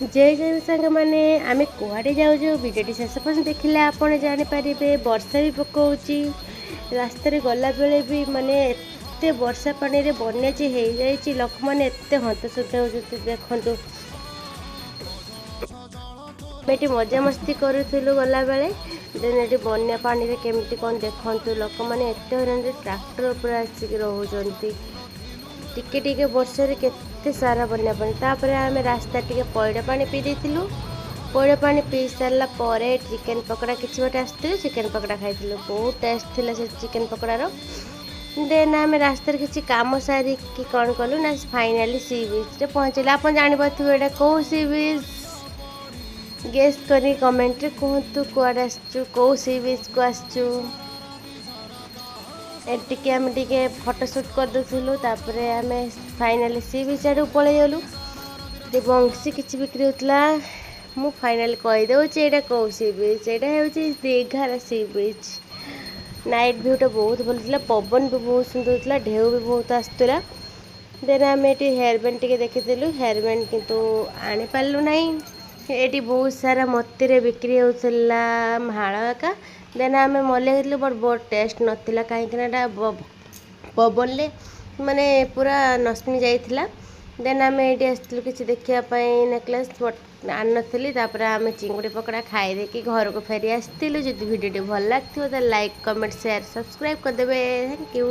जय जय सांग मैंने आम कुआड़े जाऊँ भिडियोटी शेष पर्यटन देखिले आपड़ जानीपारे वर्षा भी पकाऊँची रास्त गला बेले भी माने एते वर्षा पानी रे बन्या जे हो जाए लोक मैंने एत हंतसत होती देखु ये मजा मस्ती करूँ गला बेले देन ये बन्या पानी रे केमती कौन देखु लोक मैंने एत हरान ट्रैक्टर पर आसिक रोचंती टिके टिके वर्षा रे केते सारा बन्या पानी तापर आमे रास्ता टिके पइडा पानी पी देथिलु पइडा पानी पी सारला परे चिकन पकोड़ा किछि बटे आस्थिलु चिकन पकोड़ा खाइथिलु बहुत टेस्ट थिला से चिकन पकोड़ा रो देन आमे रास्ता रे किछि काम सारी कि कोन कलु ना फाइनली सी बीच रे पहुंचला आपन जानि बथु एटा को सी बीच गेस करी कमेंट रे कहतु कुआडे आसचु को सी बीच को आसचु टिके आम टिके फोटोशूट करदे तापर आम फाइनाली सी बीच आड़ पलि गलु बंशी किसी बिक्री होता मु फाइनाली कहीदे यहाँ कौ सी बीच यहाँ हूँ दीघार सी बीच नाइट भ्यूटा बहुत भल था पवन भी बहुत सुंदर होता ढेउ भी बहुत आसला देन आम ये हेयर बैंड टे देखीलु हेयर बैंड किंतु आनी पार्लु ना ये बहुत सारा मती बिक्री होता माला एका देन आम मल्ले बट बहुत टेस्ट नाला कहीं पवन ले माने पूरा नस्मी जाइथिला देन आम ये आसलु कि देखापी नेकलेस बट आन नी आम चिंगुड़ी पकड़ा खाई कि घर को फेरी आसलु जब भिडियो भल लगे तो लाइक कमेंट शेयर सब्सक्राइब करदे थैंक यू।